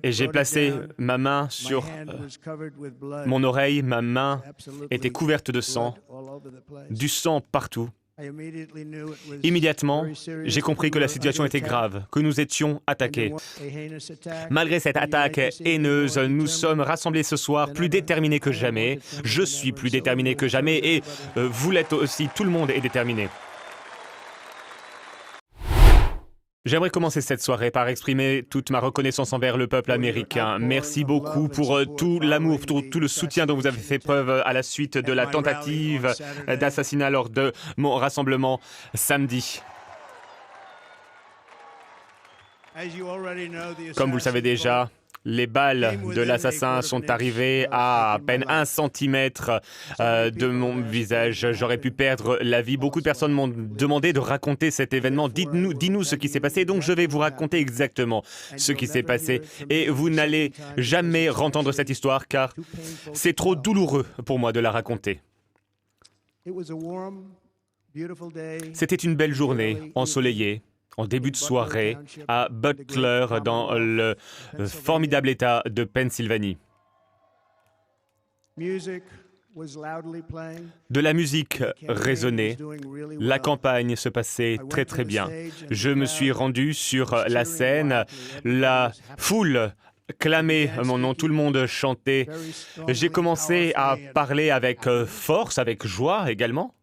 Et j'ai placé ma main sur mon oreille, ma main était couverte de sang, du sang partout. Immédiatement, j'ai compris que la situation était grave, que nous étions attaqués. Malgré cette attaque haineuse, nous sommes rassemblés ce soir plus déterminés que jamais. Je suis plus déterminé que jamais et vous l'êtes aussi, tout le monde est déterminé. J'aimerais commencer cette soirée par exprimer toute ma reconnaissance envers le peuple américain. Merci beaucoup pour tout l'amour, pour tout le soutien dont vous avez fait preuve à la suite de la tentative d'assassinat lors de mon rassemblement samedi. Comme vous le savez déjà, les balles de l'assassin sont arrivées à peine 1 centimètre de mon visage. J'aurais pu perdre la vie. Beaucoup de personnes m'ont demandé de raconter cet événement. Dis-nous ce qui s'est passé. Donc je vais vous raconter exactement ce qui s'est passé. Et vous n'allez jamais entendre cette histoire car c'est trop douloureux pour moi de la raconter. C'était une belle journée, ensoleillée. En début de soirée, à Butler, dans le formidable État de Pennsylvanie. De la musique résonnait, la campagne se passait très très bien. Je me suis rendu sur la scène, la foule clamait mon nom, tout le monde chantait. J'ai commencé à parler avec force, avec joie également.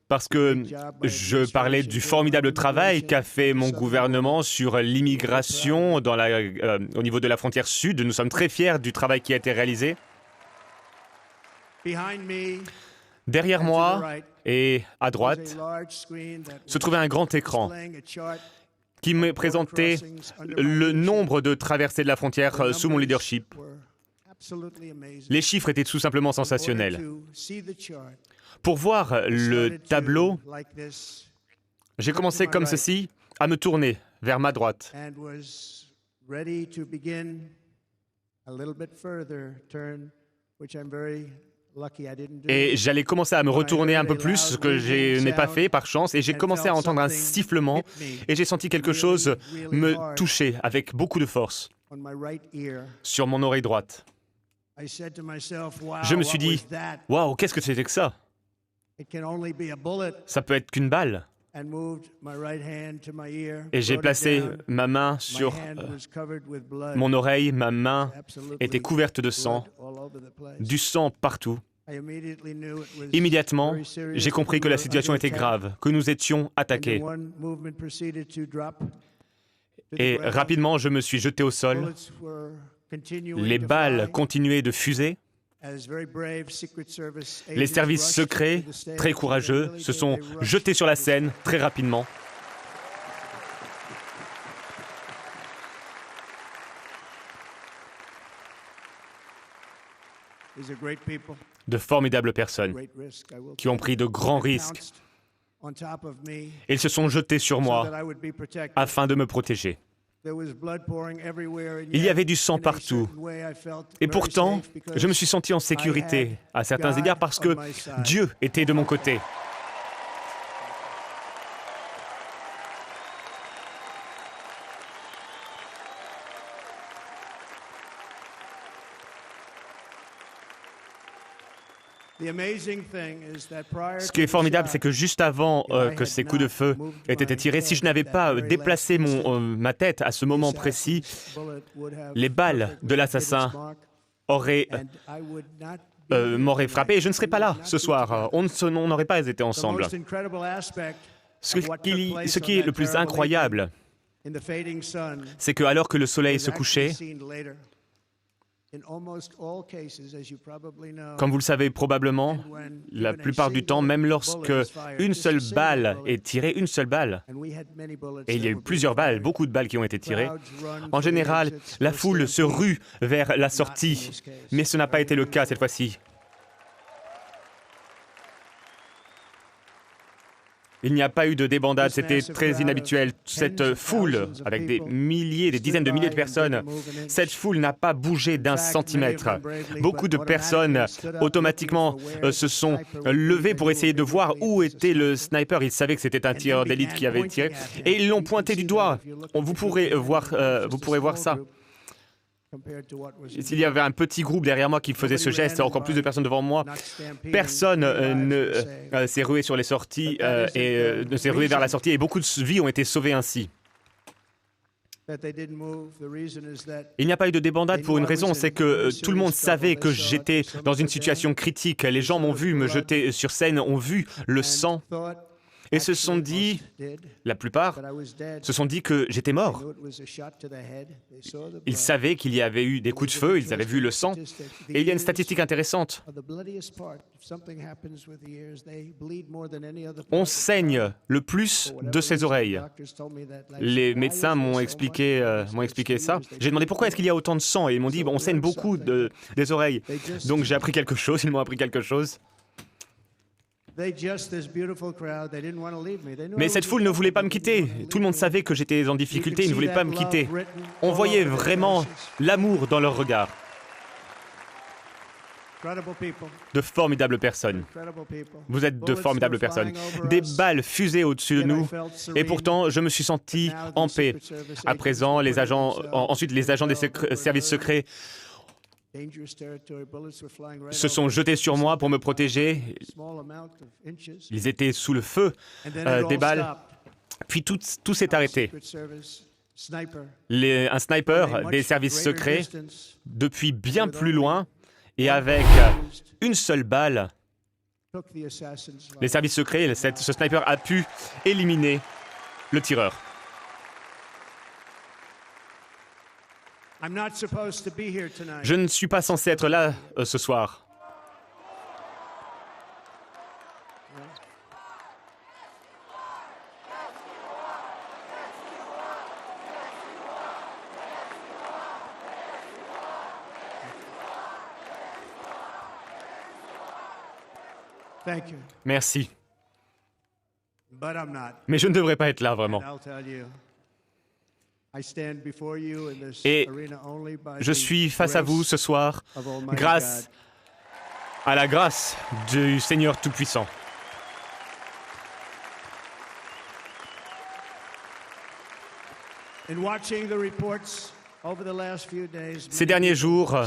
Parce que je parlais du formidable travail qu'a fait mon gouvernement sur l'immigration au niveau de la frontière sud. Nous sommes très fiers du travail qui a été réalisé. Derrière moi et à droite se trouvait un grand écran qui me présentait le nombre de traversées de la frontière sous mon leadership. Les chiffres étaient tout simplement sensationnels. Pour voir le tableau, j'ai commencé comme ceci, à me tourner vers ma droite. Et j'allais commencer à me retourner un peu plus, ce que je n'ai pas fait par chance, et j'ai commencé à entendre un sifflement, et j'ai senti quelque chose me toucher avec beaucoup de force sur mon oreille droite. Je me suis dit, « Waouh, qu'est-ce que c'était que ça ? Ça peut être qu'une balle. » Et j'ai placé ma main sur mon oreille, ma main était couverte de sang, du sang partout. Immédiatement, j'ai compris que la situation était grave, que nous étions attaqués. Et rapidement, je me suis jeté au sol. Les balles continuaient de fuser. Les services secrets, très courageux, se sont jetés sur la scène très rapidement. De formidables personnes qui ont pris de grands risques. Ils se sont jetés sur moi afin de me protéger. Il y avait du sang partout. Et pourtant, je me suis senti en sécurité à certains égards parce que Dieu était de mon côté. Ce qui est formidable, c'est que juste avant que ces coups de feu aient été tirés, si je n'avais pas déplacé ma tête à ce moment précis, les balles de l'assassin m'auraient frappé et je ne serais pas là ce soir. On n'aurait pas été ensemble. Ce qui est le plus incroyable, c'est que alors que le soleil se couchait, comme vous le savez probablement, la plupart du temps, même lorsque une seule balle est tirée, une seule balle, et il y a eu plusieurs balles, beaucoup de balles qui ont été tirées, en général, la foule se rue vers la sortie, mais ce n'a pas été le cas cette fois-ci. Il n'y a pas eu de débandade, c'était très inhabituel. Cette foule, avec des milliers, des dizaines de milliers de personnes, cette foule n'a pas bougé d'un centimètre. Beaucoup de personnes, automatiquement, se sont levées pour essayer de voir où était le sniper. Ils savaient que c'était un tireur d'élite qui avait tiré, et ils l'ont pointé du doigt. Vous pourrez voir ça. S'il y avait un petit groupe derrière moi qui faisait ce geste, encore plus de personnes devant moi, personne ne s'est rué sur les sorties ne s'est rué vers la sortie et beaucoup de vies ont été sauvées ainsi. Il n'y a pas eu de débandade pour une raison, c'est que tout le monde savait que j'étais dans une situation critique. Les gens m'ont vu me jeter sur scène, ont vu le sang et se sont dit, la plupart, se sont dit que j'étais mort. Ils savaient qu'il y avait eu des coups de feu, ils avaient vu le sang. Et il y a une statistique intéressante. On saigne le plus de ses oreilles. Les médecins m'ont expliqué ça. J'ai demandé pourquoi est-ce qu'il y a autant de sang et ils m'ont dit on saigne beaucoup des oreilles. Donc j'ai appris quelque chose, ils m'ont appris quelque chose. Mais cette foule ne voulait pas me quitter. Tout le monde savait que j'étais en difficulté, ils ne voulaient pas me quitter. On voyait vraiment l'amour dans leurs regards. De formidables personnes. Vous êtes de formidables personnes. Des balles fusaient au-dessus de nous, et pourtant, je me suis senti en paix. À présent, ensuite, les agents des services secrets se sont jetés sur moi pour me protéger. Ils étaient sous le feu des balles. Puis tout s'est arrêté. Un sniper des services secrets, depuis bien plus loin, et avec une seule balle, les services secrets, ce sniper a pu éliminer le tireur. Je ne suis pas censé être là ce soir. Merci. Mais je ne devrais pas être là, vraiment. Et je suis face à vous ce soir grâce à la grâce du Seigneur Tout-Puissant. Ces derniers jours,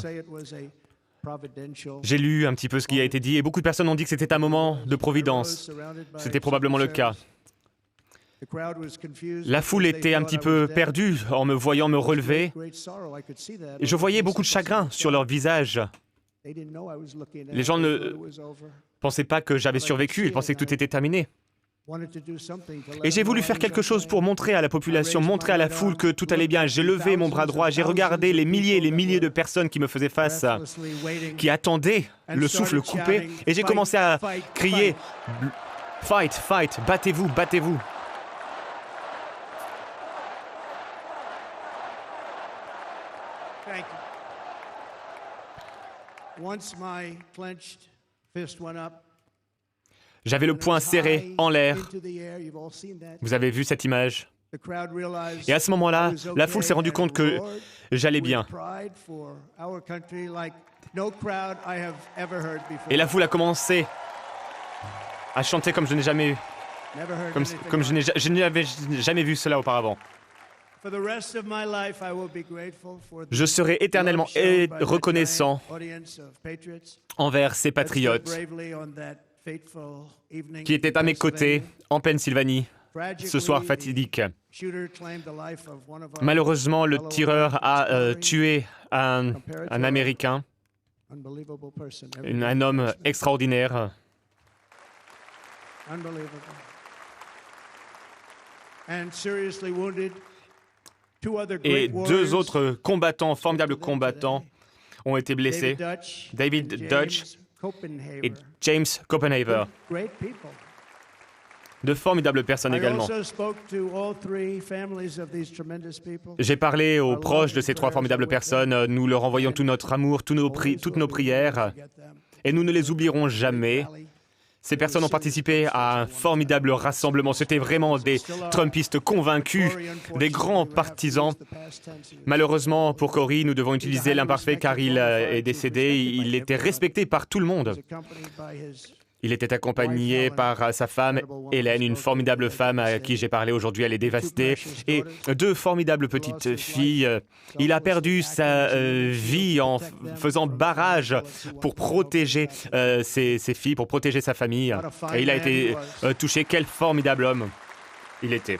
j'ai lu un petit peu ce qui a été dit et beaucoup de personnes ont dit que c'était un moment de providence. C'était probablement le cas. La foule était un petit peu perdue en me voyant me relever. Et je voyais beaucoup de chagrin sur leur visage. Les gens ne pensaient pas que j'avais survécu, ils pensaient que tout était terminé. Et j'ai voulu faire quelque chose pour montrer à la population, montrer à la foule que tout allait bien. J'ai levé mon bras droit, j'ai regardé les milliers et les milliers de personnes qui me faisaient face, qui attendaient le souffle coupé, et j'ai commencé à crier « Fight, fight, battez-vous, battez-vous ». J'avais le poing serré en l'air. Vous avez vu cette image? Et à ce moment-là, la foule s'est rendue compte que j'allais bien. Et la foule a commencé à chanter comme je n'ai jamais je n'avais jamais vu cela auparavant. Je serai éternellement reconnaissant envers ces patriotes qui étaient à mes côtés en Pennsylvanie ce soir fatidique. Malheureusement, le tireur a tué un Américain, un homme extraordinaire. Et deux autres combattants, formidables combattants, ont été blessés. David Dutch et James Copenhaver. De formidables personnes également. J'ai parlé aux proches de ces trois formidables personnes. Nous leur envoyons tout notre amour, toutes nos prières. Et nous ne les oublierons jamais. Ces personnes ont participé à un formidable rassemblement. C'était vraiment des Trumpistes convaincus, des grands partisans. Malheureusement, pour Corey, nous devons utiliser l'imparfait car il est décédé. Il était respecté par tout le monde. Il était accompagné par sa femme, Hélène, une formidable femme à qui j'ai parlé aujourd'hui. Elle est dévastée. Et 2 formidables petites filles. Il a perdu sa vie en faisant barrage pour protéger ses filles, pour protéger sa famille. Et il a été touché. Quel formidable homme il était.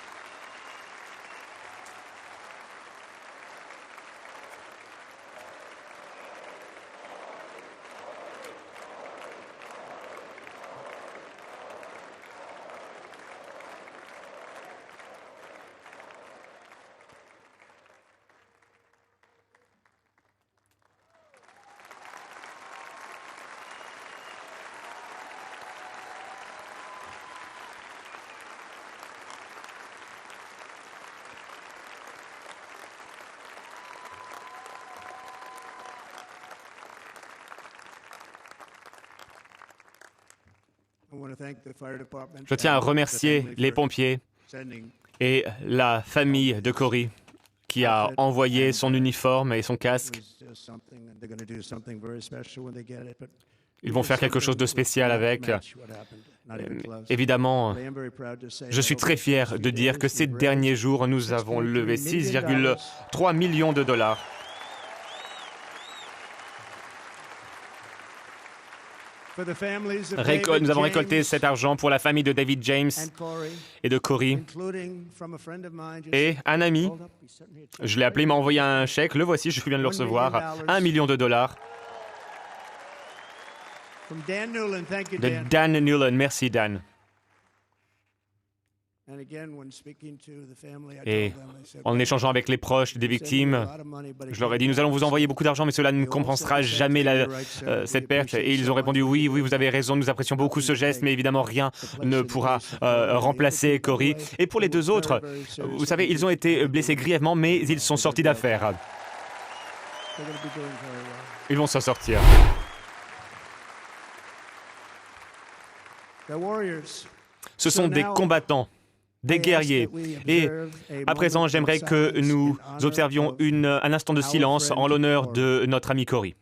Je tiens à remercier les pompiers et la famille de Corey qui a envoyé son uniforme et son casque. Ils vont faire quelque chose de spécial avec. Évidemment, je suis très fier de dire que ces derniers jours, nous avons levé 6,3 millions de dollars. Nous avons récolté cet argent pour la famille de David James et de Corey. Et un ami, je l'ai appelé, il m'a envoyé un chèque, le voici, je viens de le recevoir, 1 million de dollars. De Dan Newland, merci Dan. Et en échangeant avec les proches des victimes, je leur ai dit, nous allons vous envoyer beaucoup d'argent, mais cela ne compensera jamais cette perte. Et ils ont répondu, oui, vous avez raison, nous apprécions beaucoup ce geste, mais évidemment, rien ne pourra remplacer Corey. Et pour les 2 autres, vous savez, ils ont été blessés grièvement, mais ils sont sortis d'affaire. Ils vont s'en sortir. Ce sont des combattants, des guerriers. Et à présent, j'aimerais que nous observions un instant de silence en l'honneur de notre ami Corey.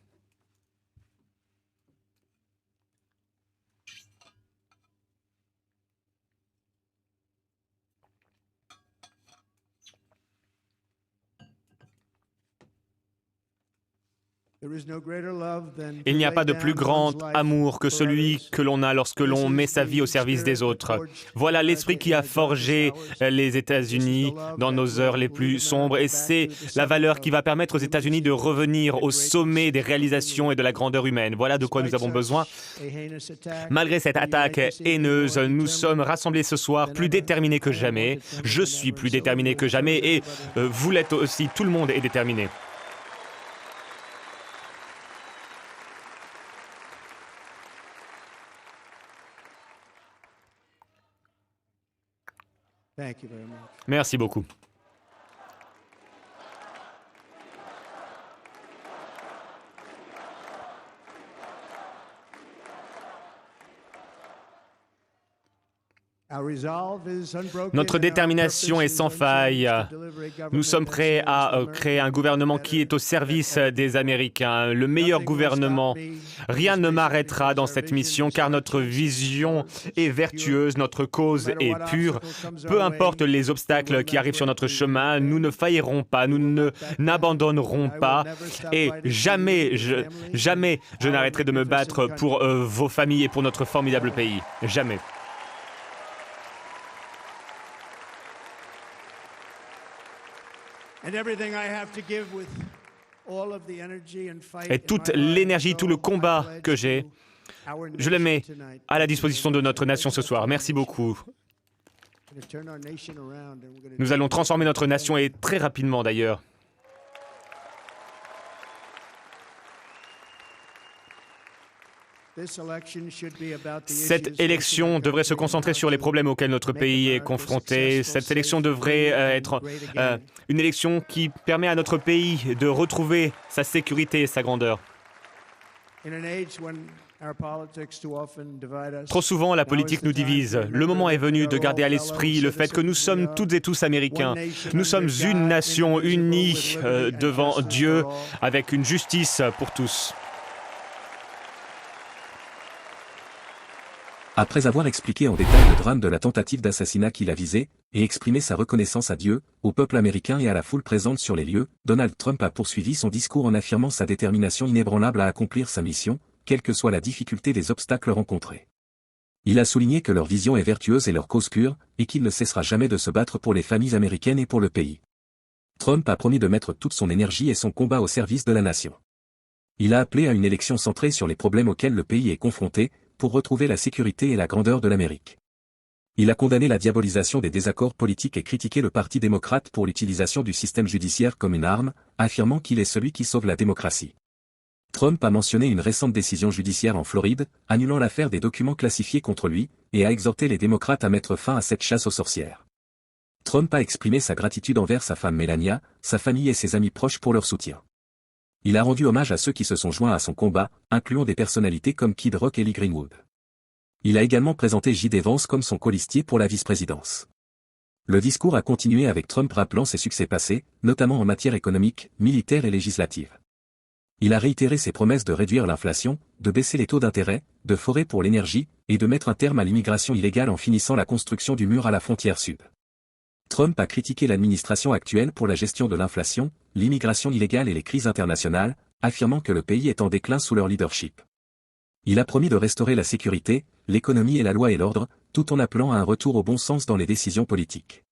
Il n'y a pas de plus grand amour que celui que l'on a lorsque l'on met sa vie au service des autres. Voilà l'esprit qui a forgé les États-Unis dans nos heures les plus sombres et c'est la valeur qui va permettre aux États-Unis de revenir au sommet des réalisations et de la grandeur humaine. Voilà de quoi nous avons besoin. Malgré cette attaque haineuse, nous sommes rassemblés ce soir plus déterminés que jamais. Je suis plus déterminé que jamais et vous l'êtes aussi, tout le monde est déterminé. Merci beaucoup. Notre détermination est sans faille. Nous sommes prêts à créer un gouvernement qui est au service des Américains, le meilleur gouvernement. Rien ne m'arrêtera dans cette mission car notre vision est vertueuse, notre cause est pure. Peu importe les obstacles qui arrivent sur notre chemin, nous ne faillirons pas, nous n'abandonnerons pas et jamais je n'arrêterai de me battre pour vos familles et pour notre formidable pays. Jamais. Et toute l'énergie, tout le combat que j'ai, je le mets à la disposition de notre nation ce soir. Merci beaucoup. Nous allons transformer notre nation et très rapidement d'ailleurs. Cette élection devrait se concentrer sur les problèmes auxquels notre pays est confronté. Cette élection devrait être une élection qui permet à notre pays de retrouver sa sécurité et sa grandeur. Trop souvent, la politique nous divise. Le moment est venu de garder à l'esprit le fait que nous sommes toutes et tous Américains. Nous sommes une nation unie devant Dieu, avec une justice pour tous. Après avoir expliqué en détail le drame de la tentative d'assassinat qu'il a visé, et exprimé sa reconnaissance à Dieu, au peuple américain et à la foule présente sur les lieux, Donald Trump a poursuivi son discours en affirmant sa détermination inébranlable à accomplir sa mission, quelle que soit la difficulté des obstacles rencontrés. Il a souligné que leur vision est vertueuse et leur cause pure, et qu'il ne cessera jamais de se battre pour les familles américaines et pour le pays. Trump a promis de mettre toute son énergie et son combat au service de la nation. Il a appelé à une élection centrée sur les problèmes auxquels le pays est confronté, pour retrouver la sécurité et la grandeur de l'Amérique. Il a condamné la diabolisation des désaccords politiques et critiqué le Parti démocrate pour l'utilisation du système judiciaire comme une arme, affirmant qu'il est celui qui sauve la démocratie. Trump a mentionné une récente décision judiciaire en Floride, annulant l'affaire des documents classifiés contre lui, et a exhorté les démocrates à mettre fin à cette chasse aux sorcières. Trump a exprimé sa gratitude envers sa femme Melania, sa famille et ses amis proches pour leur soutien. Il a rendu hommage à ceux qui se sont joints à son combat, incluant des personnalités comme Kid Rock et Lee Greenwood. Il a également présenté J.D. Vance comme son colistier pour la vice-présidence. Le discours a continué avec Trump rappelant ses succès passés, notamment en matière économique, militaire et législative. Il a réitéré ses promesses de réduire l'inflation, de baisser les taux d'intérêt, de forer pour l'énergie, et de mettre un terme à l'immigration illégale en finissant la construction du mur à la frontière sud. Trump a critiqué l'administration actuelle pour la gestion de l'inflation, l'immigration illégale et les crises internationales, affirmant que le pays est en déclin sous leur leadership. Il a promis de restaurer la sécurité, l'économie et la loi et l'ordre, tout en appelant à un retour au bon sens dans les décisions politiques.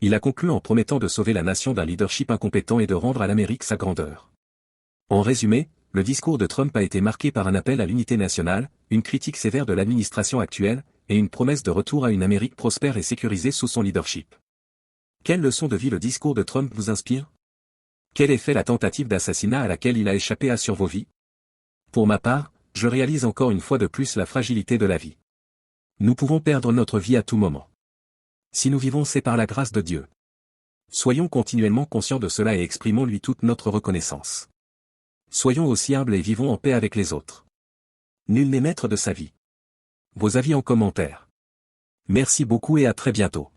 Il a conclu en promettant de sauver la nation d'un leadership incompétent et de rendre à l'Amérique sa grandeur. En résumé, le discours de Trump a été marqué par un appel à l'unité nationale, une critique sévère de l'administration actuelle, et une promesse de retour à une Amérique prospère et sécurisée sous son leadership. Quelle leçon de vie le discours de Trump vous inspire? Quel effet la tentative d'assassinat à laquelle il a échappé a sur vos vies? Pour ma part, je réalise encore une fois de plus la fragilité de la vie. Nous pouvons perdre notre vie à tout moment. Si nous vivons, c'est par la grâce de Dieu. Soyons continuellement conscients de cela et exprimons-lui toute notre reconnaissance. Soyons aussi humbles et vivons en paix avec les autres. Nul n'est maître de sa vie. Vos avis en commentaire. Merci beaucoup et à très bientôt.